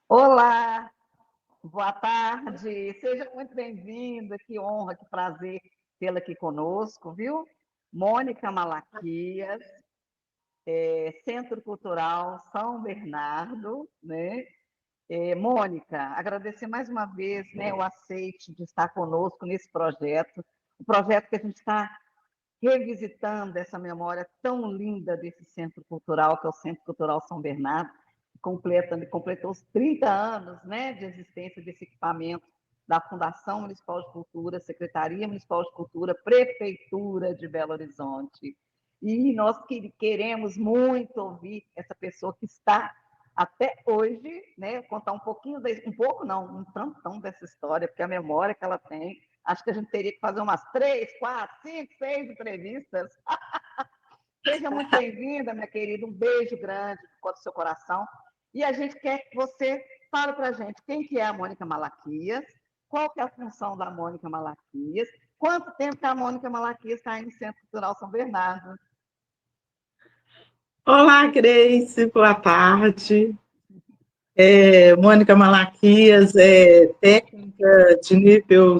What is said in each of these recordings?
Olá, boa tarde, seja muito bem-vinda, que honra, que prazer tê-la aqui conosco, viu? Mônica Malaquias, Centro Cultural São Bernardo, né? Mônica, agradecer mais uma vez, né, o aceite de estar conosco nesse projeto, o projeto que a gente está revisitando essa memória tão linda desse centro cultural, que é o Centro Cultural São Bernardo, completou os 30 anos, né, de existência desse equipamento da Fundação Municipal de Cultura, Secretaria Municipal de Cultura, Prefeitura de Belo Horizonte. E nós queremos muito ouvir essa pessoa que está até hoje, né, contar um pouquinho, um pouco não, um tantão dessa história, porque a memória que ela tem, acho que a gente teria que fazer umas 3, 4, 5, 6 entrevistas. Seja muito bem-vinda, minha querida, um beijo grande do seu coração. E a gente quer que você fale para a gente quem que é a Mônica Malaquias, qual que é a função da Mônica Malaquias, quanto tempo que a Mônica Malaquias está aí no Centro Cultural São Bernardo. Olá, Grace, boa tarde. Mônica Malaquias é técnica de nível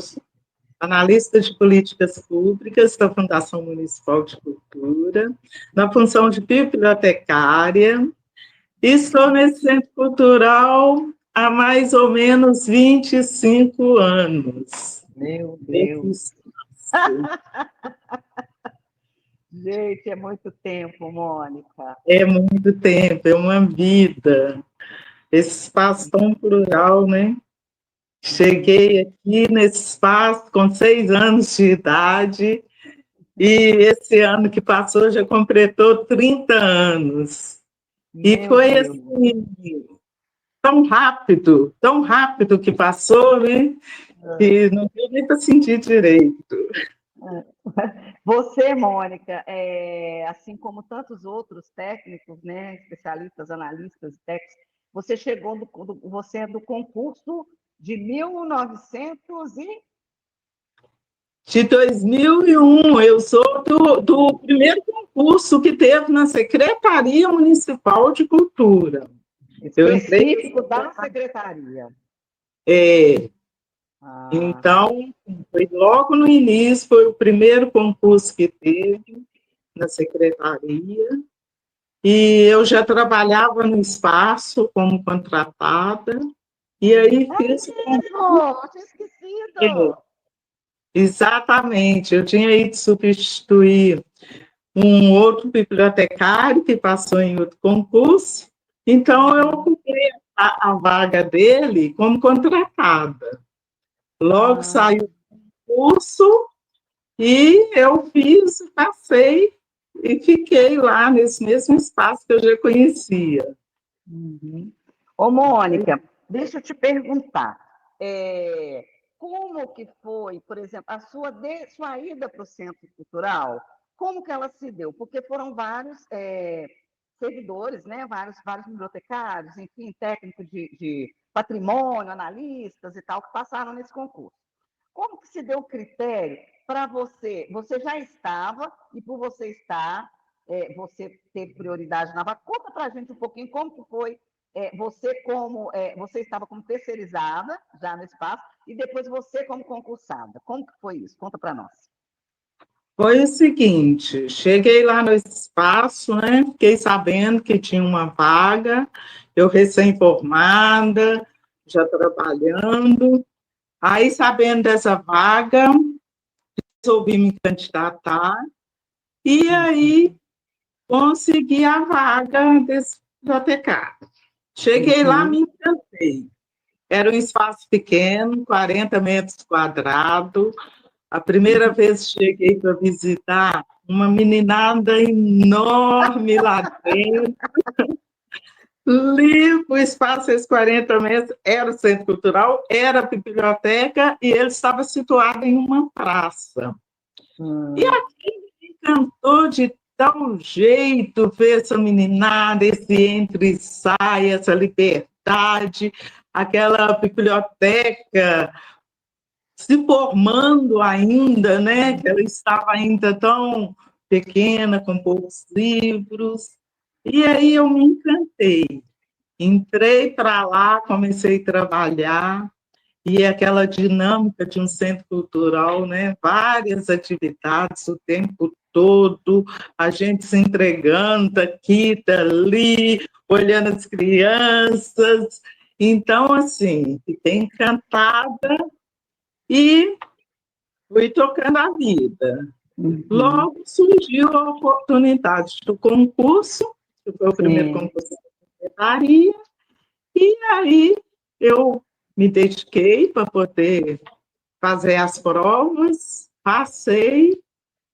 analista de políticas públicas da Fundação Municipal de Cultura, na função de bibliotecária, e estou nesse centro cultural há mais ou menos 25 anos. Meu Deus! Gente, é muito tempo, Mônica. É muito tempo, é uma vida. Esse espaço tão plural, né? Cheguei aqui nesse espaço com 6 anos de idade e esse ano que passou já completou 30 anos. E foi assim, tão rápido que passou, né? Que não deu nem para sentir direito. Você, Mônica, assim como tantos outros técnicos, né, especialistas, analistas, técnicos, você você é do concurso de 1900 e... De 2001, eu sou do primeiro concurso que teve na Secretaria Municipal de Cultura. Específico da Secretaria. Então, foi logo no início, foi o primeiro concurso que teve na secretaria, e eu já trabalhava no espaço como contratada, e aí fiz... Eu tinha esquecido! Exatamente, eu tinha ido substituir um outro bibliotecário que passou em outro concurso, então eu ocupei a vaga dele como contratada. Logo saiu o concurso e eu fiz, passei e fiquei lá nesse mesmo espaço que eu já conhecia. Ô, Mônica, deixa eu te perguntar. Como que foi, por exemplo, a sua ida para o Centro Cultural? Como que ela se deu? Porque foram vários servidores, né? vários bibliotecários, enfim, técnicos de patrimônio, analistas e tal, que passaram nesse concurso. Como que se deu o critério para você, você já estava, e por você estar, você teve prioridade na vaga. Conta para a gente um pouquinho como que foi você estava como terceirizada já no espaço, e depois você como concursada. Como que foi isso? Conta para nós. Foi o seguinte, cheguei lá no espaço, né? Fiquei sabendo que tinha uma vaga, eu recém-formada, já trabalhando. Aí, sabendo dessa vaga, resolvi me candidatar e aí consegui a vaga desse bibliotecário. Cheguei lá, me encantei. Era um espaço pequeno, 40 metros quadrados. A primeira vez que cheguei para visitar, uma meninada enorme lá dentro. Limpo, o espaço, esses 40 metros, era o Centro Cultural, era a biblioteca e ele estava situado em uma praça. E aquilo me encantou de tal jeito ver essa meninada, esse entra e sai, essa liberdade, aquela biblioteca se formando ainda, né? Que ela estava ainda tão pequena, com poucos livros. E aí eu me encantei. Entrei para lá, comecei a trabalhar, e aquela dinâmica de um centro cultural, né? Várias atividades o tempo todo, a gente se entregando daqui, dali, olhando as crianças. Então, assim, fiquei encantada e fui tocando a vida. Logo surgiu a oportunidade do concurso, que foi o primeiro concurso da secretaria, e aí eu me dediquei para poder fazer as provas, passei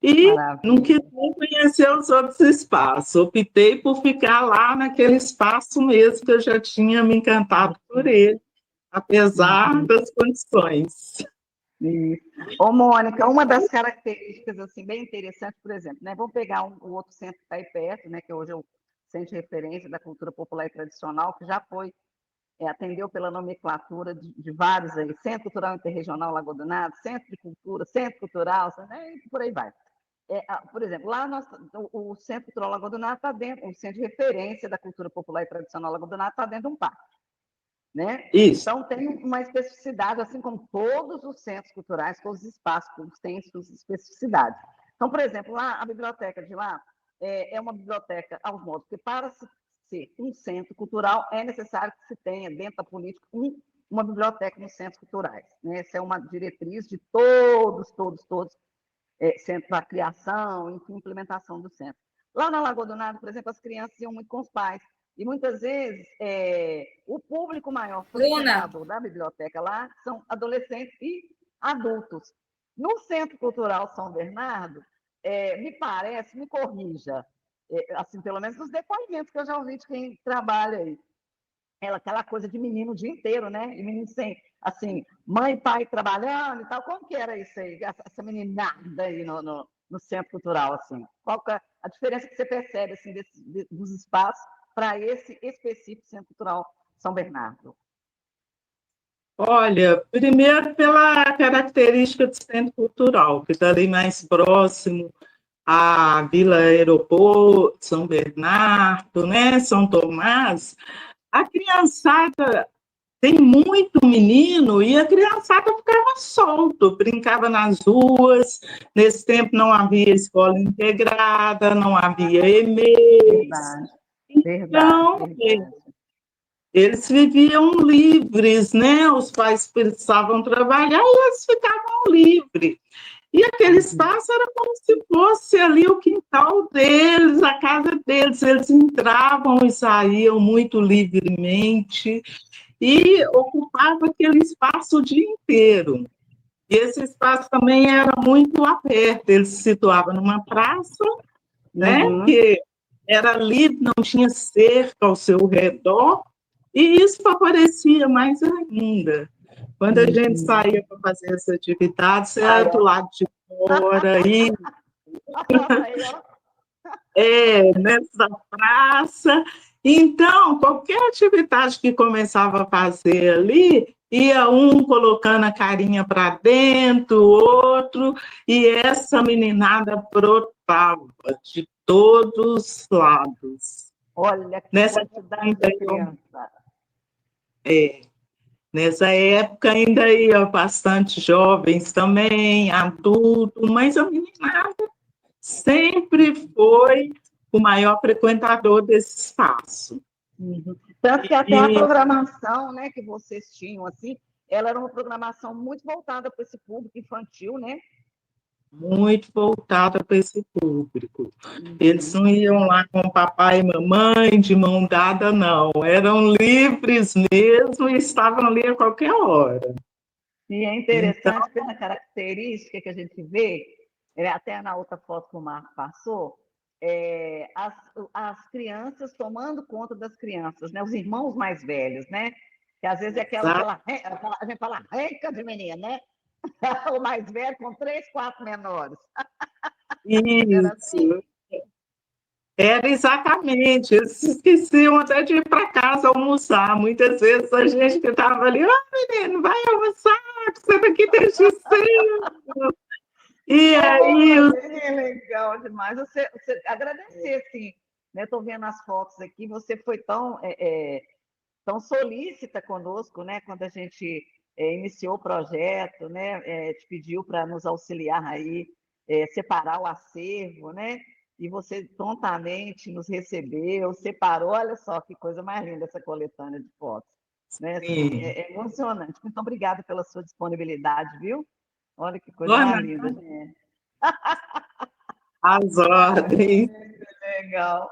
e não quis nem conhecer os outros espaços. Optei por ficar lá naquele espaço mesmo, que eu já tinha me encantado por ele, apesar das condições. Ô, Mônica, uma das características assim, bem interessantes, por exemplo, né? Vamos pegar o outro centro que está aí perto, né? Que hoje é o Centro de Referência da Cultura Popular e Tradicional, que já foi atendeu pela nomenclatura de vários aí, Centro Cultural Interregional Lagoa do Nado, Centro de Cultura, Centro Cultural, né, e por aí vai. Por exemplo, lá o Centro Cultural Lagoa do Nado está dentro, o Centro de Referência da Cultura Popular e Tradicional Lagoa do Nado está dentro de um parque. Né? Isso. Então, tem uma especificidade, assim como todos os centros culturais, todos os espaços públicos têm suas especificidades. Então, por exemplo, lá, a biblioteca de lá é uma biblioteca aos modos, porque para ser um centro cultural, é necessário que se tenha, dentro da política, uma biblioteca nos centros culturais. Né? Essa é uma diretriz de todos, centro da criação, enfim, implementação do centro. Lá na Lagoa do Nado, por exemplo, as crianças iam muito com os pais, e muitas vezes o público maior frequentador da biblioteca lá são adolescentes e adultos. No Centro Cultural São Bernardo, me parece, me corrija, assim, pelo menos nos depoimentos que eu já ouvi de quem trabalha aí, aquela coisa de menino o dia inteiro, né? E menino sem, assim, mãe e pai trabalhando e tal. Como que era isso aí, essa meninada aí no Centro Cultural, assim? Qual que é a diferença que você percebe, assim, dos espaços para esse específico Centro Cultural São Bernardo? Olha, primeiro pela característica do Centro Cultural, que está ali mais próximo à Vila Aeroporto, São Bernardo, né, São Tomás. A criançada tem muito menino e a criançada ficava solto, brincava nas ruas. Nesse tempo não havia escola integrada, não havia EMEIs. Então, eles viviam livres, né? Os pais precisavam trabalhar e eles ficavam livres. E aquele espaço era como se fosse ali o quintal deles, a casa deles. Eles entravam e saíam muito livremente e ocupava aquele espaço o dia inteiro. E esse espaço também era muito aberto, ele se situava numa praça, né, que era livre, não tinha cerca ao seu redor, e isso favorecia mais ainda. Quando a gente saía para fazer essa atividade, você era do lado de fora, e nessa praça. Então, qualquer atividade que começava a fazer ali, ia um colocando a carinha para dentro, o outro, e essa meninada brotava de todos os lados. Olha que Nessa quantidade de criança. Nessa época ainda ia bastante jovens também, adultos, mas a meninada sempre foi o maior frequentador desse espaço. Uhum. Tanto que até a programação, né, que vocês tinham, assim, ela era uma programação muito voltada para esse público infantil, né? Muito voltada para esse público. Eles não iam lá com papai e mamãe de mão dada, não. Eram livres mesmo e estavam ali a qualquer hora. E é interessante pela característica que a gente vê, até na outra foto que o Marco passou, as crianças tomando conta das crianças, né? Os irmãos mais velhos, né? Que às vezes é aquela a gente fala renca de menina, né? O mais velho com 3, 4 menores. Isso. Era exatamente. Eles esqueciam até de ir para casa almoçar. Muitas vezes a gente que estava ali, menino, vai almoçar, que você daqui desde cedo. E aí... É legal demais. Você agradecer, sim. Estou vendo as fotos aqui, você foi tão solícita conosco, né? Quando a gente iniciou o projeto, né? Te pediu para nos auxiliar aí, separar o acervo, né? E você prontamente nos recebeu, separou. Olha só que coisa mais linda essa coletânea de fotos, né? Assim, é emocionante. Muito obrigada pela sua disponibilidade, viu? Olha que coisa mais linda, gente. As ordens. Legal.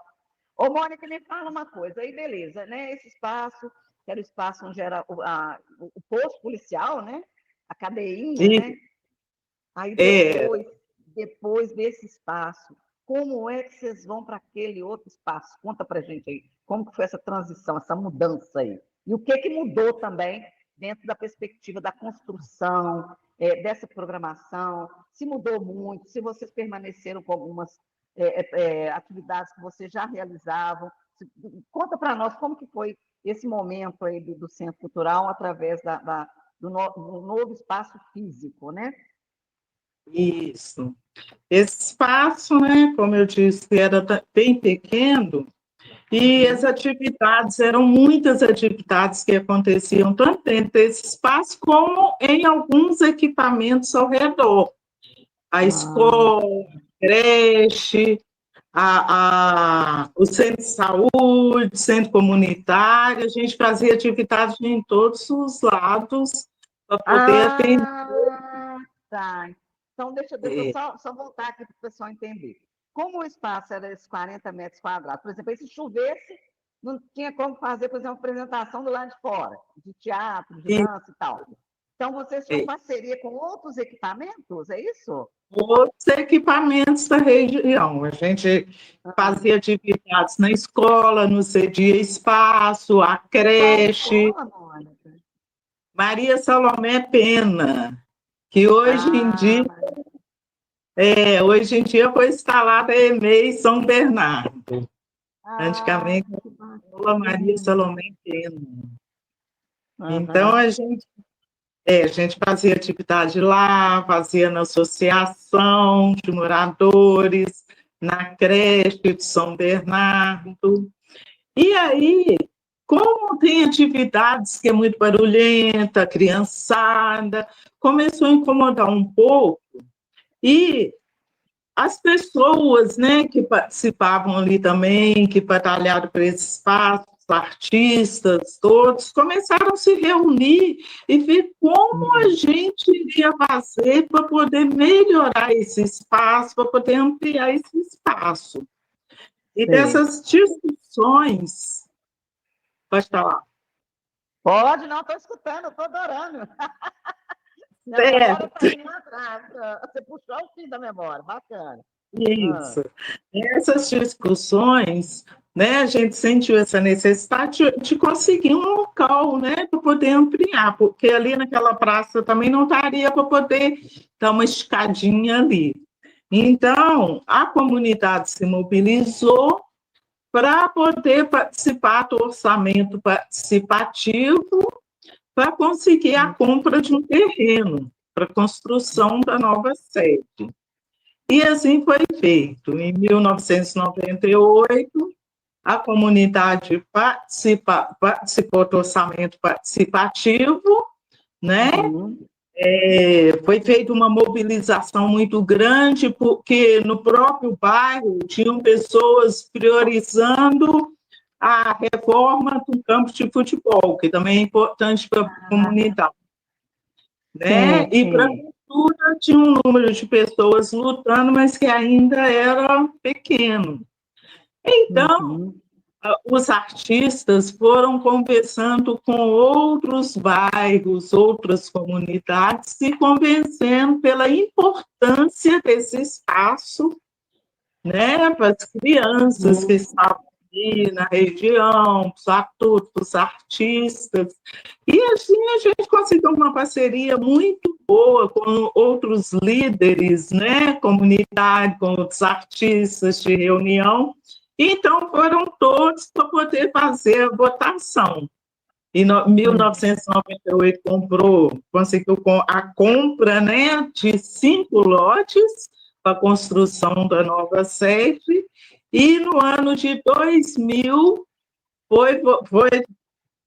Ô, Mônica, me fala uma coisa, aí beleza, né? Esse espaço, que era o espaço onde era o posto policial, né? A cadeinha, né? Aí depois desse espaço, como é que vocês vão para aquele outro espaço? Conta pra gente aí, como que foi essa transição, essa mudança aí? E o que mudou também dentro da perspectiva da construção, dessa programação? Se mudou muito, se vocês permaneceram com algumas atividades que vocês já realizavam. Conta para nós como que foi esse momento aí do Centro Cultural através do novo espaço físico, né? Isso. Esse espaço, né, como eu disse, era bem pequeno, e as atividades, eram muitas atividades que aconteciam tanto dentro desse espaço como em alguns equipamentos ao redor. A escola, a creche, o centro de saúde, centro comunitário, a gente fazia atividades em todos os lados para poder atender. Tá. Então, deixa eu só voltar aqui para o pessoal entender. Como o espaço era esses 40 metros quadrados, por exemplo, se chovesse, não tinha como fazer, por exemplo, uma apresentação do lado de fora, de teatro, de dança e tal. Então, vocês tinham parceria com outros equipamentos, é isso? Outros equipamentos da região. A gente fazia atividades na escola, no cedia espaço, a creche. Maria Salomé Pena, que hoje em dia foi instalada a EMEI São Bernardo. Antigamente, a Maria Salomé Pena. Então, a gente fazia atividade lá, fazia na associação de moradores, na creche de São Bernardo. E aí, como tem atividades que é muito barulhenta, criançada, começou a incomodar um pouco, e as pessoas, né, que participavam ali também, que batalharam por esse espaço, os artistas todos, começaram a se reunir e ver como a gente iria fazer para poder melhorar esse espaço, para poder ampliar esse espaço. E dessas discussões... Pode falar. Pode, não, estou escutando, estou adorando. Você puxou o fim da memória, bacana. Isso. Essas discussões, né, a gente sentiu essa necessidade de conseguir um local, né, para poder ampliar, porque ali naquela praça também não daria para poder dar uma escadinha ali. Então, a comunidade se mobilizou para poder participar do orçamento participativo, para conseguir a compra de um terreno para a construção da nova sede. E assim foi feito. Em 1998, a comunidade participou do orçamento participativo, né? Foi feita uma mobilização muito grande, porque no próprio bairro tinham pessoas priorizando a reforma do campo de futebol, que também é importante para a comunidade. Né? Sim, E para a cultura tinha um número de pessoas lutando, mas que ainda era pequeno. Então, os artistas foram conversando com outros bairros, outras comunidades, se convencendo pela importância desse espaço, né, para as crianças que estavam ali na região, para os atores, para os artistas. E assim a gente conseguiu uma parceria muito boa com outros líderes, né, comunitários, com outros artistas de reunião. Então, foram todos para poder fazer a votação. Em 1998, conseguiu a compra, né, de 5 lotes para a construção da nova sede, e no ano de 2000 foi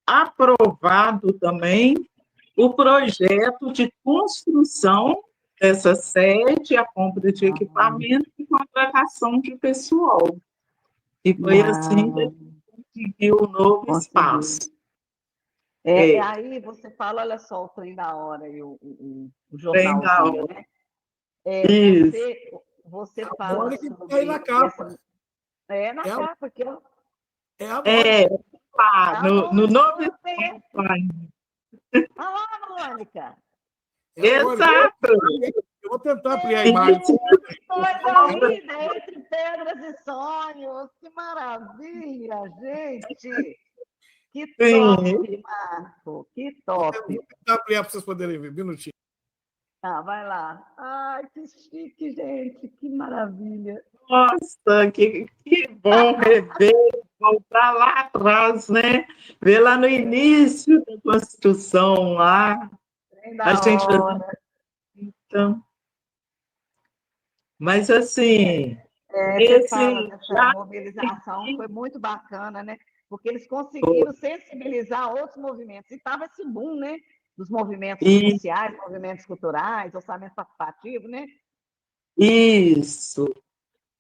aprovado também o projeto de construção dessa sede, a compra de equipamento e contratação de pessoal. E foi assim que a gente conseguiu o novo espaço. Aí você fala, olha só, o trem da hora e o jornalzinho, né? Você fala sobre... na capa. Na capa, aqui, ó. No novo espaço. Olha lá, Mônica. Exato. Eu vou tentar ampliar a imagem. Coisa linda, entre pedras e sonhos. Que maravilha, gente. Que top, Marco. Que top. Eu vou tentar ampliar para vocês poderem ver. Um minutinho. Vai lá. Ai, que chique, gente. Que maravilha. Nossa, que bom rever, voltar lá atrás, né? Ver lá no início da construção, lá. A gente então, mas assim, essa mobilização foi muito bacana, né? Porque eles conseguiram sensibilizar outros movimentos. E estava esse boom, né? Dos movimentos sociais, movimentos culturais, orçamento participativo, né? Isso.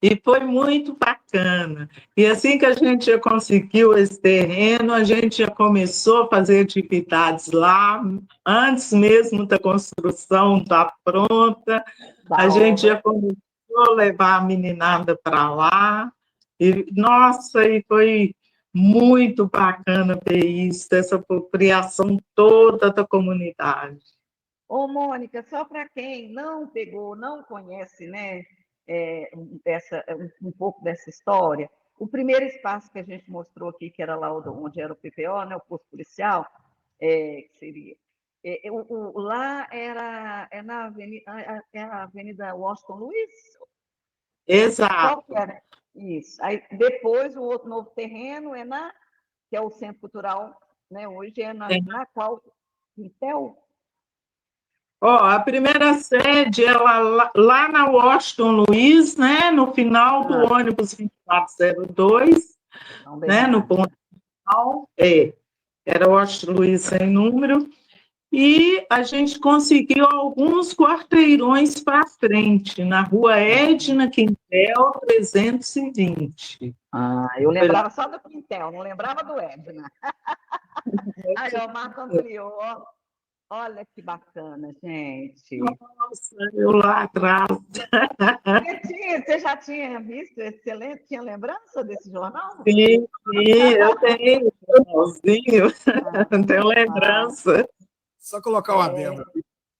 E foi muito bacana. E assim que a gente já conseguiu esse terreno, a gente já começou a fazer atividades lá, antes mesmo da construção estar pronta. A gente já começou a levar a meninada para lá. E, nossa, e foi muito bacana ver isso, essa apropriação toda da comunidade. Ô, Mônica, só para quem não pegou, não conhece, né? Um pouco dessa história. O primeiro espaço que a gente mostrou aqui, que era lá onde era o PPO, né, o posto policial, que seria. Lá era a Avenida Washington Luiz? Exato. Qual que era? Isso. Aí, depois, o outro novo terreno que é o Centro Cultural, né, hoje é na qual? Intel? A primeira sede é lá na Washington Luiz, né, no final do ônibus 2402, né, no ponto final, era Washington Luiz sem número, e a gente conseguiu alguns quarteirões para frente, na rua Edna Quintel 320. Eu lembrava só do Quintel, não lembrava do Edna. Aí, o Marco ampliou, olha que bacana, gente. Nossa, eu lá atrás. Você já tinha visto? Excelente, tinha lembrança desse jornal? Sim, eu tenho um jornalzinho, tenho lembrança. Só colocar uma adendo.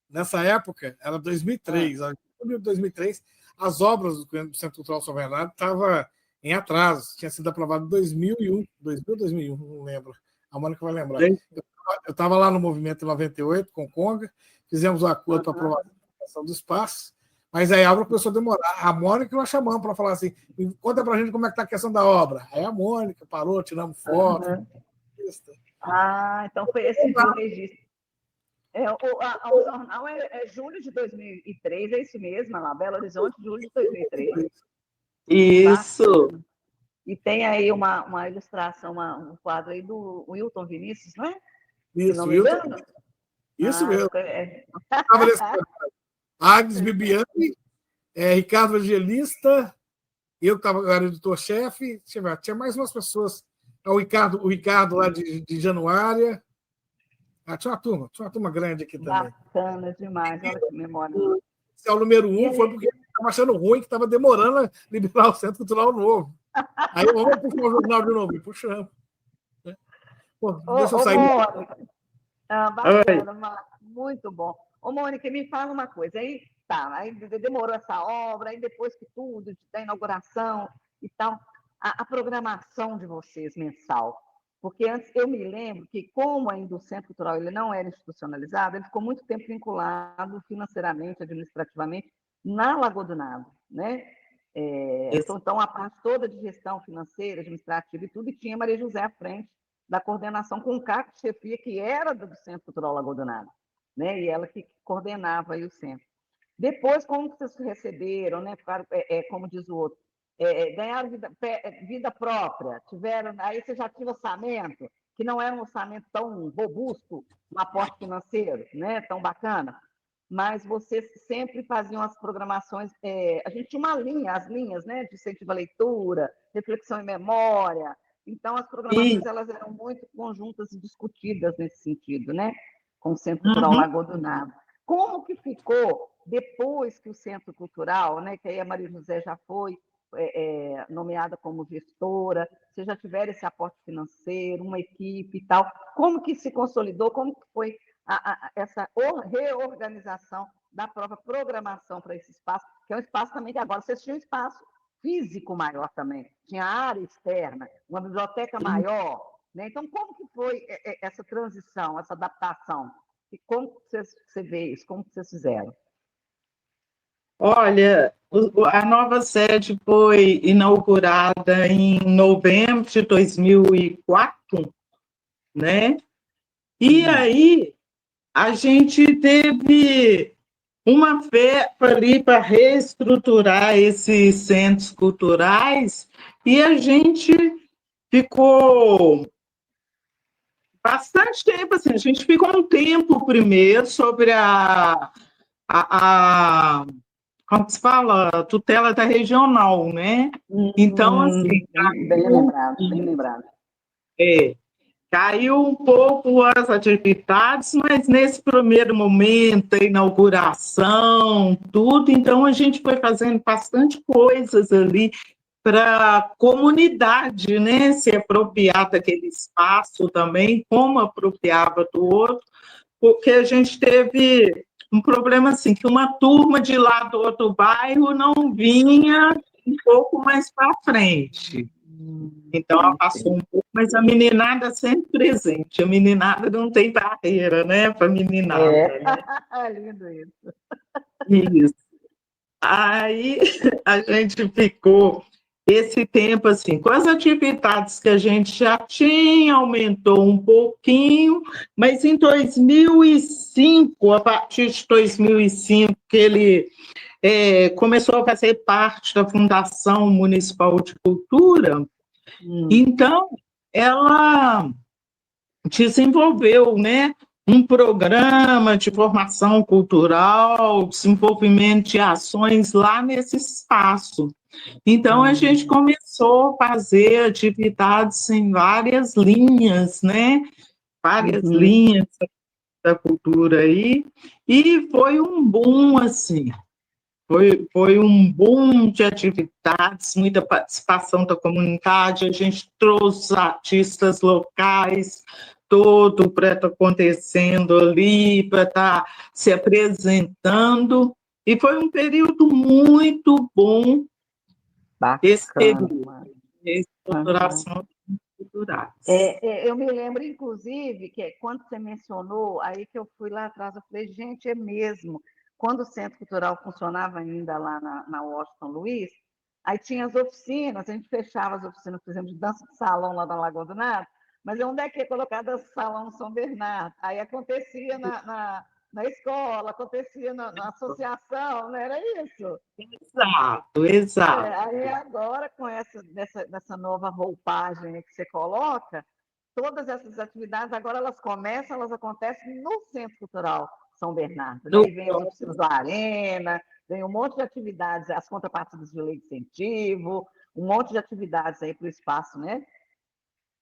Nessa época, era 2003, em 2003, as obras do Centro Cultural São Bernardo estavam em atraso, tinha sido aprovado em 2001, 2001, não lembro. A Mônica vai lembrar. Eu estava lá no movimento em 98, com o Conga, fizemos um acordo para aprovação do espaço, mas aí a obra começou a demorar. A Mônica nós chamamos para falar assim, conta para a gente como é que está a questão da obra. Aí a Mônica parou, tiramos foto. Então foi esse o registro. O jornal é julho de 2003, é isso mesmo, lá, Belo Horizonte, julho de 2003. Isso. Bacana. E tem aí uma ilustração, um quadro aí do Wilton Vinícius, não é? Se não Isso, me engano. isso mesmo. É. Agnes Bibiani, Ricardo Evangelista, eu que era editor-chefe, tinha mais umas pessoas. O Ricardo lá de Januária. Tinha uma turma grande aqui também. Bacana demais, olha que memória. Esse é o número 1, foi porque estava achando ruim, que estava demorando a liberar o Centro Cultural Novo. Aí vamos puxar o jornal de novo, puxamos. Deixa eu sair. Mônica. Bacana, muito bom. Ô, Mônica, me fala uma coisa. Aí demorou essa obra, aí depois que tudo, da inauguração e tal, a programação de vocês mensal. Porque antes eu me lembro que, como ainda o Centro Cultural ele não era institucionalizado, ele ficou muito tempo vinculado financeiramente, administrativamente, na Lagoa do Nado, né? Então, a parte toda de gestão financeira, administrativa e tudo, e tinha Maria José à frente da coordenação com o cargo de chefia, que era do Centro Cultural Lagoa do Nado, né? E ela que coordenava aí o centro. Depois, como vocês receberam, né? Ficaram, como diz o outro, ganharam vida própria, aí você já tinha orçamento, que não era um orçamento tão robusto, um aporte financeiro, né? Tão bacana, mas vocês sempre faziam as programações, a gente tinha as linhas, né? De incentivo à leitura, reflexão e memória. Então, as programações elas eram muito conjuntas e discutidas nesse sentido, né? Com o Centro Cultural Lagoa do Nado. Como que ficou depois que o Centro Cultural, né? Que aí a Maria José já foi nomeada como gestora, vocês já tiveram esse aporte financeiro, uma equipe e tal. Como que se consolidou? Como que foi essa reorganização da própria programação para esse espaço, que é um espaço também que agora vocês tinham um espaço físico maior também, tinha área externa, uma biblioteca maior, né? Então, como que foi essa transição, essa adaptação? E como você vê isso? Como que vocês fizeram? Olha, a nova sede foi inaugurada em novembro de 2004, né? E aí a gente teve uma verba ali para reestruturar esses centros culturais e a gente ficou bastante tempo, assim, a gente ficou um tempo primeiro sobre a como se fala, tutela da regional, né? Então, assim, bem lembrado, bem lembrado. Caiu um pouco as atividades, mas nesse primeiro momento, a inauguração, tudo, então a gente foi fazendo bastante coisas ali para a comunidade, né, se apropriar daquele espaço também, como apropriava do outro, porque a gente teve um problema assim, que uma turma de lá do outro bairro não vinha um pouco mais para frente. Então, ela passou um pouco, mas a meninada sempre presente. A meninada não tem barreira, né, para meninada. Lindo isso. Isso. Aí, a gente ficou esse tempo, assim, com as atividades que a gente já tinha, aumentou um pouquinho, mas em 2005, a partir de 2005, que ele começou a fazer parte da Fundação Municipal de Cultura, então, ela desenvolveu, né, um programa de formação cultural, desenvolvimento de ações lá nesse espaço. Então, a gente começou a fazer atividades em várias linhas, né? Várias linhas da cultura aí, e foi um boom, assim, foi um boom de atividades, muita participação da comunidade, a gente trouxe artistas locais, todo para estar acontecendo ali, para estar se apresentando, e foi um período muito bom, esse período de estruturação culturais. Eu me lembro, inclusive, que quando você mencionou, aí que eu fui lá atrás, eu falei, gente, é mesmo. Quando o Centro Cultural funcionava ainda lá na Washington Luiz, aí tinha as oficinas, a gente fechava as oficinas, por exemplo, de dança de salão lá na Lagoa do Nado, Mas onde é que é colocado o Salão São Bernardo? Aí acontecia na escola, acontecia na associação, não era isso? Exato, exato. Aí agora, com dessa nova roupagem que você coloca, todas essas atividades, agora elas acontecem no Centro Cultural São Bernardo, né? No, E vem as oficinas da Arena, vem um monte de atividades, as contrapartidas de lei de incentivo, um monte de atividades aí para o espaço, né?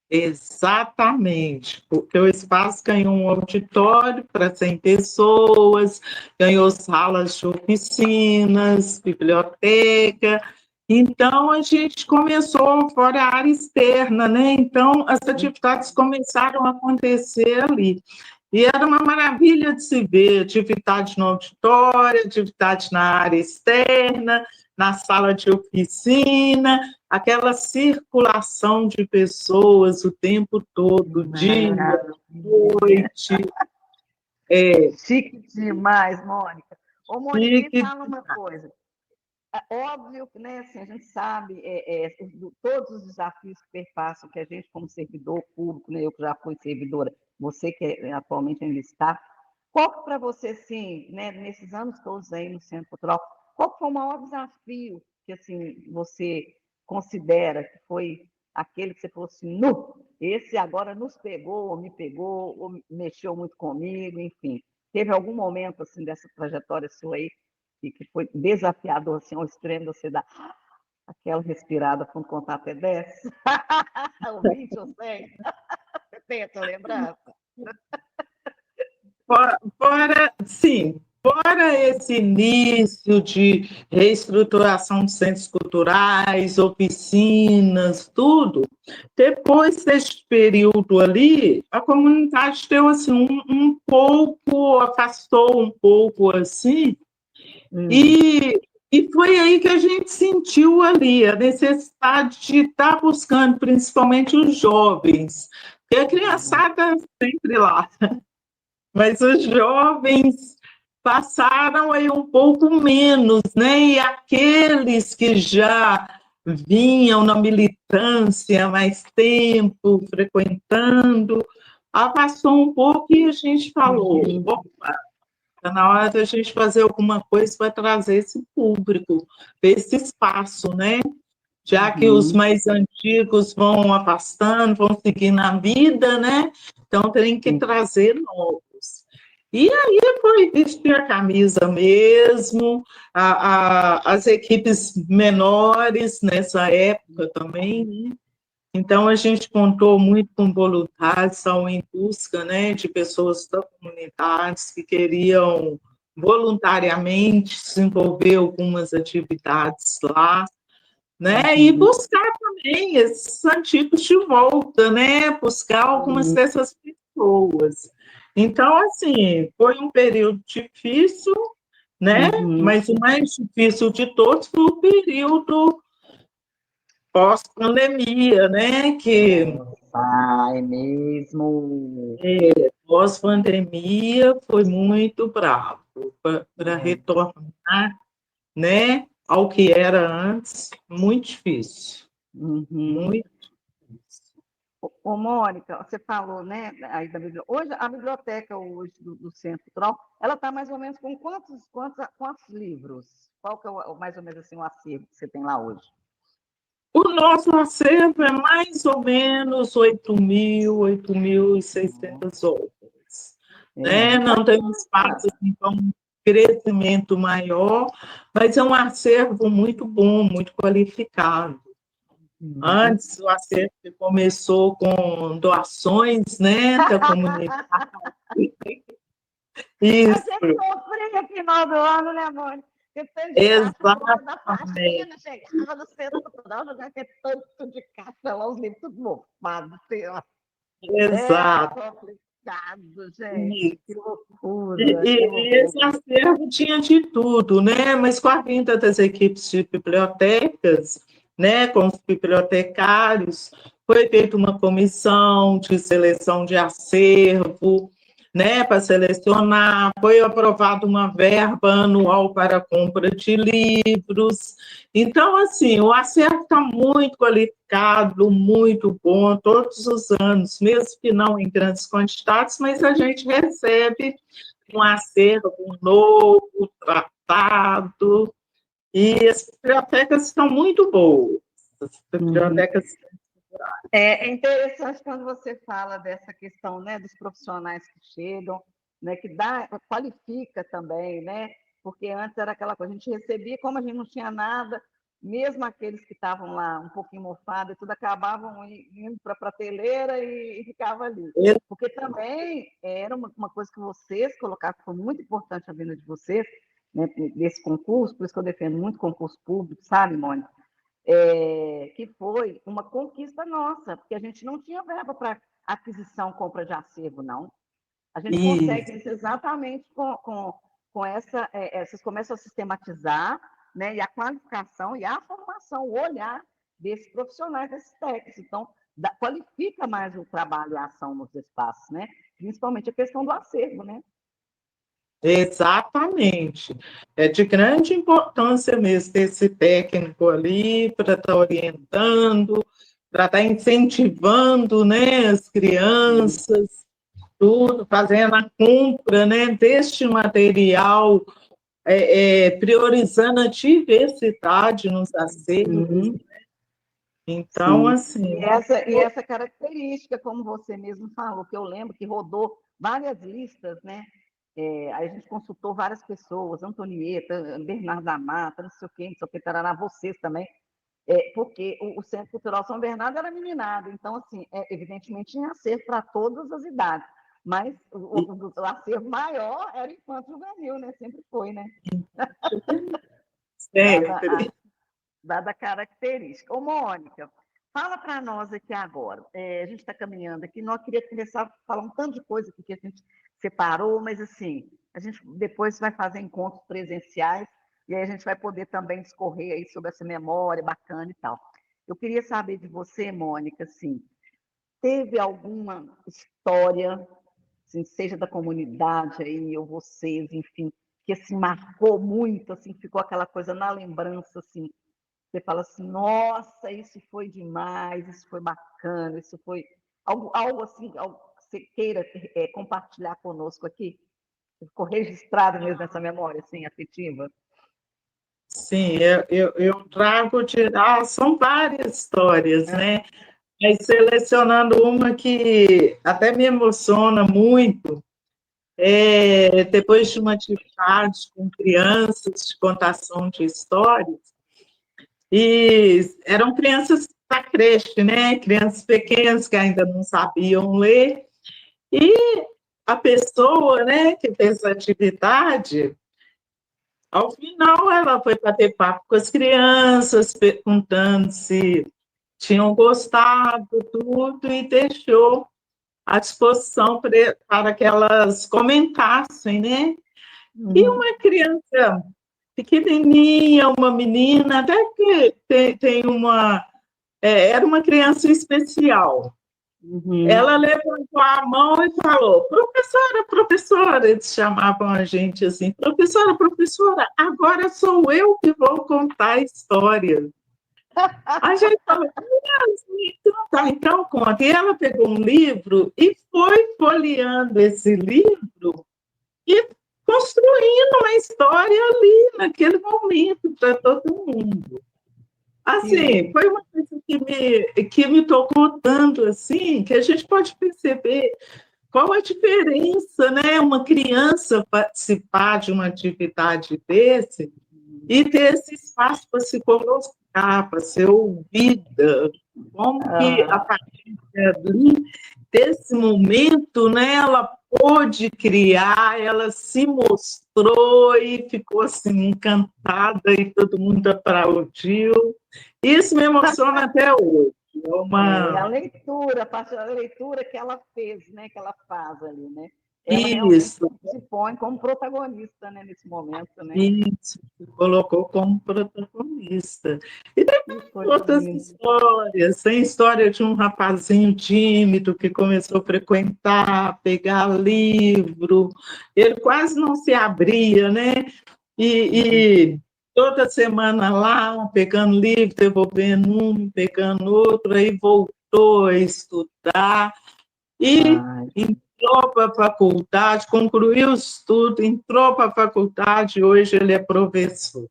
exatamente, porque o espaço ganhou um auditório para 100 pessoas, ganhou salas de oficinas, biblioteca. Então, a gente começou fora a área externa, né? Então, as atividades começaram a acontecer ali. E era uma maravilha de se ver, atividade no auditório, atividade na área externa, na sala de oficina, aquela circulação de pessoas o tempo todo, dia, noite. Chique demais, Mônica. Ô, Mônica, me Fique... fala uma coisa. É óbvio que, né, assim, a gente sabe todos os desafios que perpassam que a gente, como servidor público, né, eu que já fui servidora, você que atualmente ainda está, qual que para você, assim, né, nesses anos todos aí no Centro Cultural, qual que foi o maior desafio que assim, você considera que foi aquele que você falou assim, esse agora nos pegou, ou me pegou, ou mexeu muito comigo, enfim. Teve algum momento assim dessa trajetória sua aí que foi desafiador assim, ao extremo de você dar aquela respirada quando contar até 10? Ou 20 ou 100? Você tem essa lembrança? Fora esse início de reestruturação de centros culturais, oficinas, tudo, depois desse período ali, a comunidade deu assim, um pouco, afastou um pouco assim, e foi aí que a gente sentiu ali a necessidade de estar buscando, principalmente os jovens, porque a criançada sempre lá, mas os jovens passaram aí um pouco menos, né? E aqueles que já vinham na militância há mais tempo, frequentando, passou um pouco e a gente falou, opa, está na hora da gente fazer alguma coisa para trazer esse público, esse espaço, né? Já que os mais antigos vão afastando, vão seguir na vida, né? Então tem que trazer novos. E aí foi vestir a camisa mesmo, as equipes menores nessa época também, né? Então a gente contou muito com voluntários, são em busca, né, de pessoas da comunidade que queriam voluntariamente se envolver em algumas atividades lá, né? E buscar também esses antigos de volta, né? Buscar algumas dessas pessoas. Então, assim, foi um período difícil, né? Mas o mais difícil de todos foi o período pós-pandemia, né? É mesmo. Pós-pandemia foi muito bravo para retornar, né? Ao que era antes, muito difícil. Muito difícil. Ô, Mônica, você falou, né, aí da biblioteca. Hoje, a biblioteca hoje do Centro Cultural, ela está mais ou menos com quantos livros? Qual que é mais ou menos assim, o acervo que você tem lá hoje? O nosso acervo é mais ou menos 8.600 obras. Né? Não tem um espaço assim, para um crescimento maior, mas é um acervo muito bom, muito qualificado. Antes, o acervo começou com doações, né, da comunidade. Isso. A gente sofria no final do ano, né, Mônica? Exatamente. Da faxina, chegava no centro cultural, jogava aquele tanto de caixa lá, os livros tudo mofados. Exato. É complicado, gente. Que loucura. E esse acervo tinha de tudo, né? Mas com a vinda das equipes de bibliotecas, né, com os bibliotecários, foi feita uma comissão de seleção de acervo, né, para selecionar, foi aprovada uma verba anual para a compra de livros. Então, assim, o acervo está muito qualificado, muito bom, todos os anos, mesmo que não em grandes quantidades, mas a gente recebe um acervo novo, tratado, e as bibliotecas estão muito boas. As bibliotecas É interessante quando você fala dessa questão, né, dos profissionais que chegam, né, que qualifica também, né? Porque antes era aquela coisa, a gente recebia, como a gente não tinha nada, mesmo aqueles que estavam lá um pouquinho mofados, tudo acabavam indo para a prateleira e ficava ali. Porque também era uma coisa que vocês colocaram, que foi muito importante a vinda de vocês, né, desse concurso, por isso que eu defendo muito concurso público, sabe, Mônica? Que foi uma conquista nossa, porque a gente não tinha verba para aquisição, compra de acervo, não. A gente consegue isso exatamente com essa... vocês começam a sistematizar, né, e a qualificação e a formação, o olhar desses profissionais, desses técnicos. Então, qualifica mais o trabalho e a ação nos espaços, né? Principalmente a questão do acervo, né? Exatamente. É de grande importância mesmo ter esse técnico ali para estar orientando, para estar incentivando, né, as crianças, tudo, fazendo a compra, né, deste material, priorizando a diversidade nos acervos. Então, Sim. assim... E essa característica, como você mesmo falou, que eu lembro que rodou várias listas, né? Aí a gente consultou várias pessoas, Antonieta, Bernardo da Mata, não sei o que, tarará, vocês também, porque o Centro Cultural São Bernardo era meninado, então, assim, evidentemente tinha acervo para todas as idades, mas o acervo maior era infanto-juvenil, né? Sempre foi, né? Sempre. Dada a característica. Ô, Mônica, fala para nós aqui agora. A gente está caminhando aqui, nós queríamos começar a falar um tanto de coisa aqui que a gente separou, mas assim, a gente depois vai fazer encontros presenciais e aí a gente vai poder também discorrer aí sobre essa memória bacana e tal. Eu queria saber de você, Mônica, assim, teve alguma história, assim, seja da comunidade aí, ou vocês, enfim, que assim, marcou muito, assim, ficou aquela coisa na lembrança, assim, você fala assim, nossa, isso foi demais, isso foi bacana, isso foi algo assim, algo que você queira compartilhar conosco aqui? Ficou registrado mesmo nessa memória, assim, afetiva? Sim, eu trago são várias histórias, né? Mas selecionando uma que até me emociona muito, depois de uma atividade com crianças de contação de histórias, e eram crianças da creche, né? Crianças pequenas que ainda não sabiam ler, e a pessoa, né, que fez a atividade, ao final ela foi bater papo com as crianças, perguntando se tinham gostado, tudo, e deixou à disposição para que elas comentassem, né? E uma criança pequenininha, uma menina, até que tem uma... era uma criança especial. Ela levantou a mão e falou, professora, professora, eles chamavam a gente assim, professora, professora, agora sou eu que vou contar a história. A gente falou, então conta. E ela pegou um livro e foi folheando esse livro e construindo uma história ali, naquele momento, para todo mundo. Assim, foi uma coisa que me tocou tanto, assim, que a gente pode perceber qual a diferença, né? Uma criança participar de uma atividade desse e ter esse espaço para se colocar, para ser ouvida, como que a partir desse momento, né, ela pôde criar, ela se mostrou e ficou assim encantada e todo mundo aplaudiu. Isso me emociona até hoje. A leitura, a parte da leitura que ela fez, né, que ela faz ali, né? ela realmente Isso, se põe como protagonista, né, nesse momento, né? isso, colocou como protagonista. E tem Que coisa outras linda. histórias, tem história de um rapazinho tímido que começou a frequentar, pegar livro, ele quase não se abria, né? E toda semana lá, pegando livro, devolvendo um, pegando outro, aí voltou a estudar e Ai, entrou para a faculdade, concluiu o estudo, entrou para a faculdade, hoje ele é professor.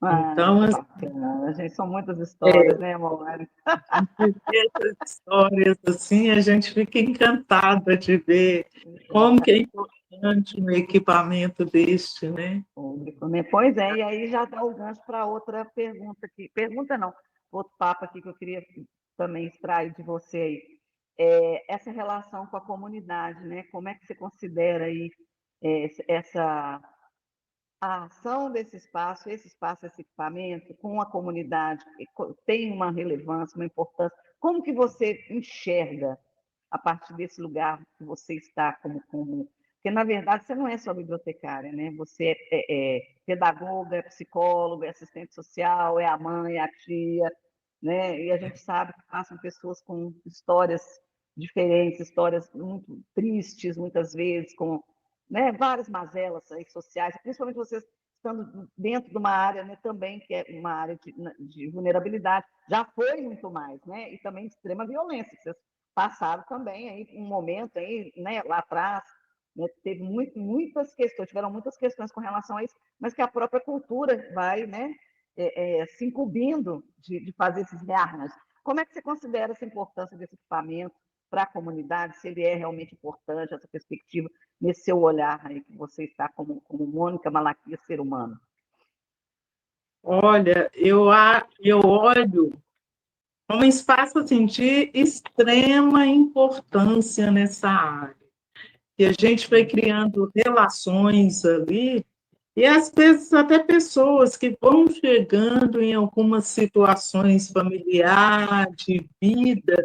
ai, Então, que assim, bacana. Gente, são muitas histórias, né, amor? essas histórias assim, a gente fica encantada de ver como que é importante um equipamento deste, né? Público, né? Pois é, e aí já dá o gancho para outra pergunta aqui. Pergunta não, outro papo aqui que eu queria também extrair de você aí. Essa relação com a comunidade, né? Como é que você considera aí essa a ação desse espaço, esse equipamento, com a comunidade, tem uma relevância, uma importância? Como que você enxerga a partir desse lugar que você está como... Porque, na verdade, você não é só bibliotecária, né? Você é pedagoga, é psicóloga, é assistente social, é a mãe, é a tia, né? E a gente sabe que passam pessoas com histórias diferentes, histórias muito tristes, muitas vezes, com, né, várias mazelas aí sociais, principalmente vocês estando dentro de uma área, né, também que é uma área de vulnerabilidade, já foi muito mais, né? E também de extrema violência. Vocês passaram também aí um momento aí, né, lá atrás, né, teve muitas questões, tiveram muitas questões com relação a isso, mas que a própria cultura vai, né, se incumbindo de fazer esses rearranjos. Como é que você considera essa importância desse equipamento para a comunidade, se ele é realmente importante, essa perspectiva, nesse seu olhar aí, que você está como Mônica Malaquias, ser humano? Olha, eu olho como um espaço assim, de extrema importância nessa área. E a gente foi criando relações ali, e às vezes até pessoas que vão chegando em algumas situações familiares, de vida,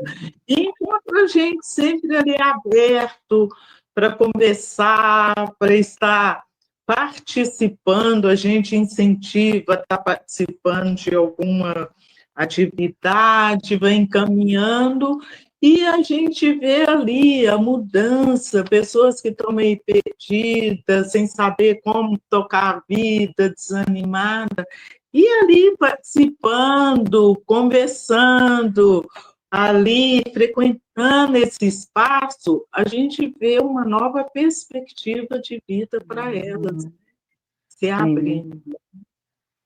e encontra a gente sempre ali aberto para conversar, para estar participando, a gente incentiva a estar participando de alguma atividade, vai encaminhando, e a gente vê ali a mudança, pessoas que estão meio perdidas, sem saber como tocar a vida, desanimada, e ali participando, conversando, ali frequentando esse espaço, a gente vê uma nova perspectiva de vida para elas, se abrindo. Sim.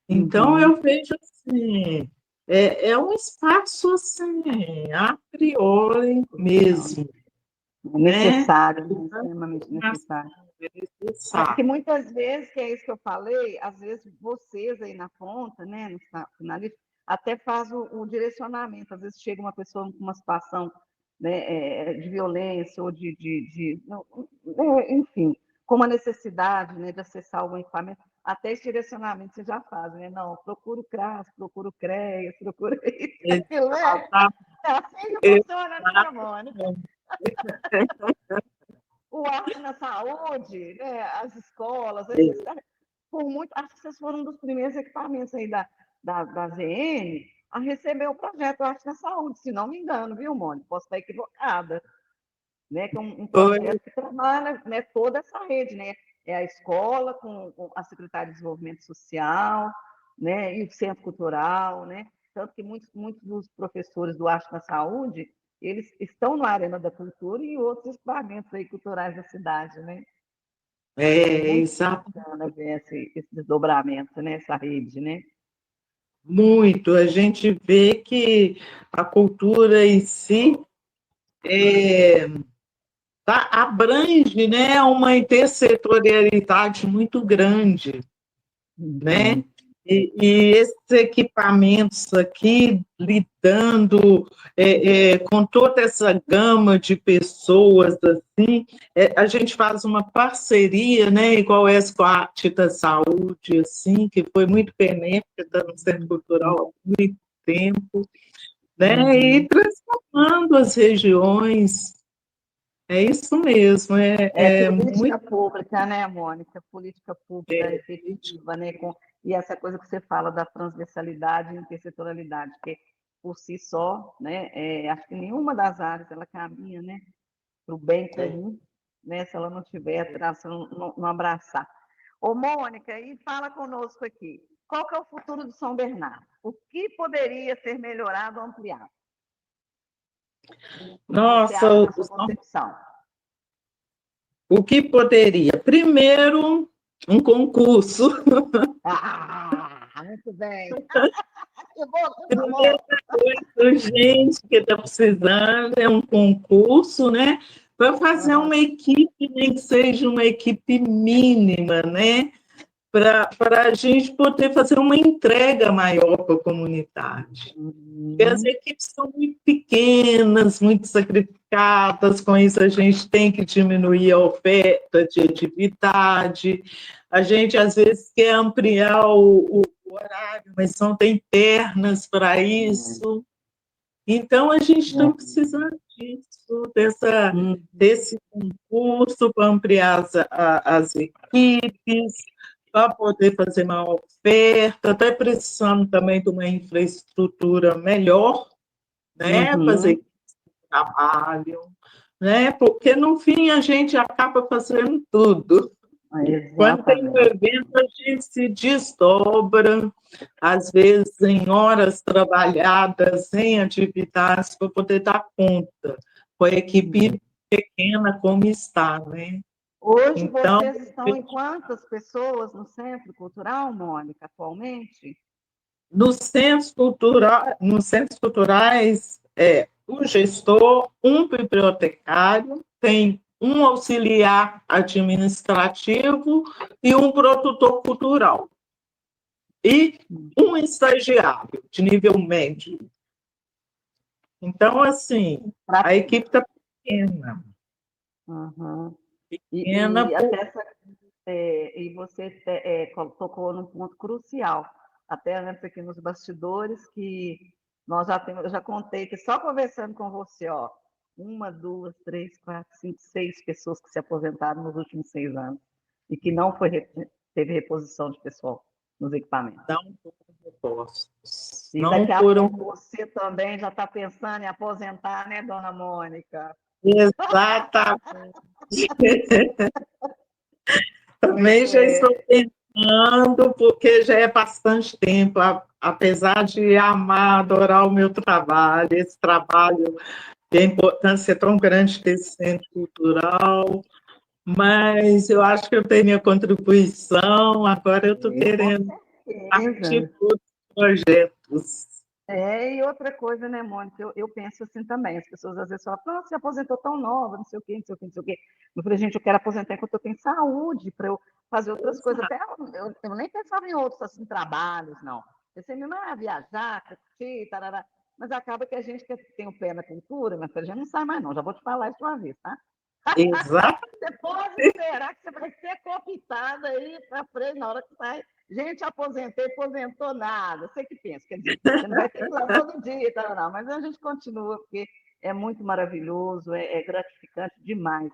Então, Uhum. eu vejo assim, é um espaço assim, a priori mesmo, É né? necessário, né? Extremamente necessário. É porque Necessário. muitas vezes, que é isso que eu falei, às vezes vocês aí na ponta, né, no finalista, até faz o direcionamento. Às vezes chega uma pessoa com uma situação, né, de violência ou não, enfim, com uma necessidade, né, de acessar algum equipamento. Até esse direcionamento você já faz, né? Não, procura o CRAS, procura o CREAS, procura isso, aquilo, né? É assim que funciona, né, Mônica? O Arte na Saúde, né, as escolas, a universidade, por muito, acho que vocês foram um dos primeiros equipamentos aí da ZN a receber o projeto Arte na Saúde, se não me engano, viu, Mônica? Posso estar equivocada, né? Que é um projeto que trabalha, né, toda essa rede, né? É a escola com a Secretaria de Desenvolvimento Social, né, e o Centro Cultural, né? Tanto que muitos dos professores do Arte na Saúde, eles estão na Arena da Cultura e outros equipamentos aí culturais da cidade, né? É muito Exato, bacana ver esse desdobramento, né? Essa rede, né? muito. A gente vê que a cultura em si abrange, né, uma intersetorialidade muito grande, né? Uhum. E esses equipamentos aqui, lidando com toda essa gama de pessoas, assim, a gente faz uma parceria, né, igual essa com a Arte da Saúde, assim, que foi muito benéfica no Centro Cultural há muito tempo, né, e transformando as regiões, É isso mesmo, É é política muito. pública, né, Mônica? Política pública efetiva, né? E essa coisa que você fala da transversalidade e intersetorialidade, que por si só, né, acho que nenhuma das áreas ela caminha, né, para o bem comum, né, se ela não tiver, se ela não abraçar. Ô, Mônica, e fala conosco aqui, qual que é o futuro de São Bernardo? O que poderia ser melhorado ou ampliado? Você Nossa, acha na sua concepção? o que poderia? Primeiro, um concurso. Muito bem. Que bom que você Primeira falou. coisa, gente, que está precisando é um concurso, né? Para fazer uma equipe, nem que seja uma equipe mínima, né? Para a gente poder fazer uma entrega maior para a comunidade. Porque as equipes são muito pequenas, muito sacrificadas, com isso a gente tem que diminuir a oferta de atividade, a gente às vezes quer ampliar o horário, mas não tem pernas para isso. Então, a gente está precisando disso, desse concurso para ampliar as equipes, para poder fazer uma oferta, está precisando também de uma infraestrutura melhor, né, para as equipes que trabalham, né, porque no fim a gente acaba fazendo tudo. Quando tem um Exatamente. evento, a gente se desdobra, às vezes em horas trabalhadas, em atividades, para poder dar conta, com a equipe pequena como está, né? Hoje Então, vocês estão em quantas pessoas no Centro Cultural, Mônica, atualmente? nos centros culturais, o gestor, um bibliotecário, tem um auxiliar administrativo e um produtor cultural. E um estagiário de nível médio. Então, assim, a equipe está pequena. Uhum. Pequena E até e você tocou num ponto crucial, até antes aqui nos bastidores, que eu já contei que só conversando com você, ó, 1, 2, 3, 4, 5, 6 pessoas que se aposentaram nos últimos 6 anos e que não teve reposição de pessoal nos equipamentos. não foram repostos. E Não daqui a foram. pouco você também já está pensando em aposentar, né, dona Mônica? Exatamente. Também já estou pensando, porque já é bastante tempo, apesar de amar, adorar o meu trabalho, esse trabalho tem a importância tão grande desse centro cultural, mas eu acho que eu tenho minha contribuição, agora eu estou Com querendo partir certeza. para outros projetos. E outra coisa, né, Mônica, eu penso assim também, as pessoas às vezes falam, "Nossa, você aposentou tão nova, não sei o quê, não sei o quê, não sei o quê." Eu falei, gente, eu quero aposentar enquanto eu tenho saúde, para eu fazer outras coisas. Até eu nem pensava em outros assim, trabalhos, não. Pensei mesmo, viajar, curtir, tarará. Mas acaba que a gente que tem o pé na cultura, mas já não sai mais não, já vou te falar isso uma vez, tá? Exato. Você pode esperar que você vai ser cooptada aí para frente na hora que sai. Gente, aposentei, aposentou nada. Você que pensa, quer dizer, você não vai ter que ir lá todo dia, tá, não, mas a gente continua, porque é muito maravilhoso, é gratificante demais.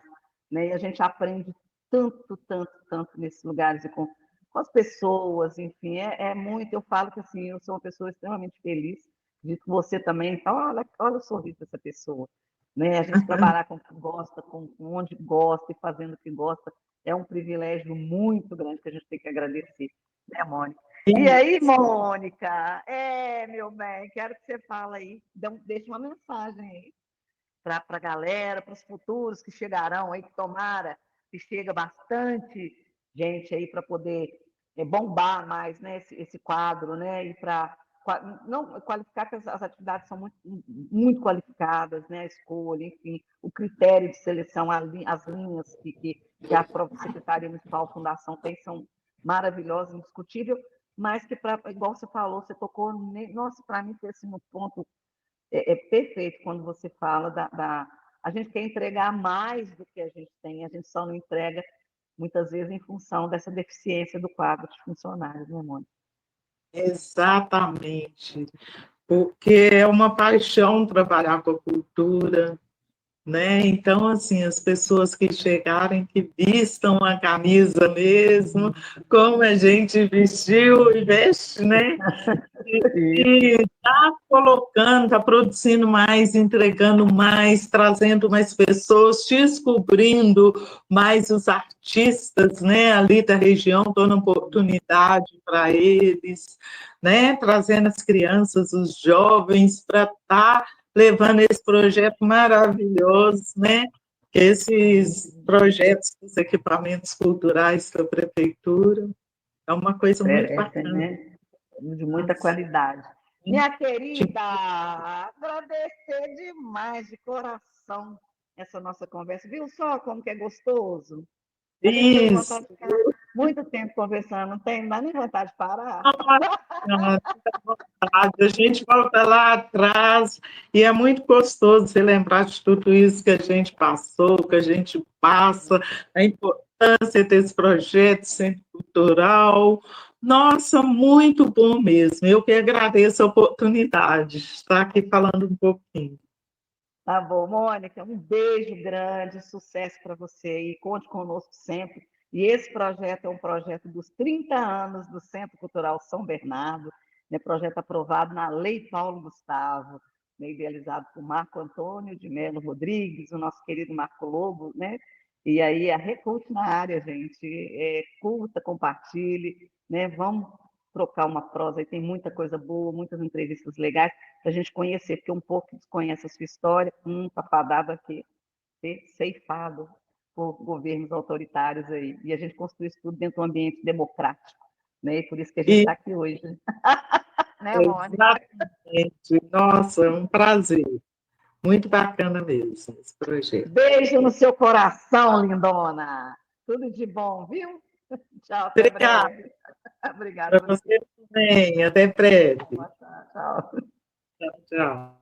Né? E a gente aprende tanto, tanto, tanto nesses lugares e com as pessoas, enfim, é muito. Eu falo que assim, eu sou uma pessoa extremamente feliz, de que você também, então, olha o sorriso dessa pessoa. Né? A gente trabalhar com o que gosta, com onde gosta e fazendo o que gosta, é um privilégio muito grande que a gente tem que agradecer, né, Mônica? E aí, Mônica, meu bem, quero que você fale aí, deixe uma mensagem aí para a galera, para os futuros que chegarão aí, que tomara que chega bastante gente aí para poder bombar mais, né, esse quadro, né, e para não qualificar, que as atividades são muito, muito qualificadas, né, a escolha, enfim, o critério de seleção, as linhas que a própria Secretaria Municipal, a Fundação tem, são maravilhosas, indiscutível, mas que, igual você falou, você tocou, nossa, para mim foi assim, um ponto perfeito quando você fala a gente quer entregar mais do que a gente tem, a gente só não entrega, muitas vezes, em função dessa deficiência do quadro de funcionários, né, Mônica? Exatamente. Porque é uma paixão trabalhar com a cultura, né? Então, assim, as pessoas que chegarem, que vistam a camisa mesmo, como a gente vestiu e veste, né? E está colocando, está produzindo mais, entregando mais, trazendo mais pessoas, descobrindo mais os artistas, né, ali da região, dando oportunidade para eles, né, trazendo as crianças, os jovens, para estar levando esse projeto maravilhoso, né, esses projetos dos equipamentos culturais da prefeitura, é uma coisa muito Oferecem, bacana. né? De muita qualidade. Minha querida, agradecer demais, de coração, essa nossa conversa. Viu só como que é gostoso? A gente tem Isso. vontade de ficar muito tempo conversando, não tem dá nem vontade de parar. Nossa, a gente volta lá atrás e é muito gostoso se lembrar de tudo isso que a gente passou, que a gente passa, a importância desse projeto Centro Cultural. Nossa, muito bom mesmo. Eu que agradeço a oportunidade de estar aqui falando um pouquinho. Tá bom, Mônica, um beijo grande, sucesso para você e conte conosco sempre. E esse projeto é um projeto dos 30 anos do Centro Cultural São Bernardo, né, projeto aprovado na Lei Paulo Gustavo, né, idealizado por Marco Antônio de Melo Rodrigues, o nosso querido Marco Lobo, né? E aí a Recult na área, gente, curta, compartilhe, né? Vamos trocar uma prosa, aí tem muita coisa boa, muitas entrevistas legais para a gente conhecer, porque um pouco desconhece a sua história, está fadado aqui, ser ceifado por governos autoritários aí. E a gente construiu isso tudo dentro de um ambiente democrático, né? E por isso que a gente E, está aqui hoje. Né, Mônica? exatamente. Nossa, é um prazer. Muito bacana mesmo esse projeto. Beijo no seu coração, lindona. Tudo de bom, viu? Tchau, até Obrigada breve. Obrigada para a você. você também. Até breve. Tchau. Tchau, tchau.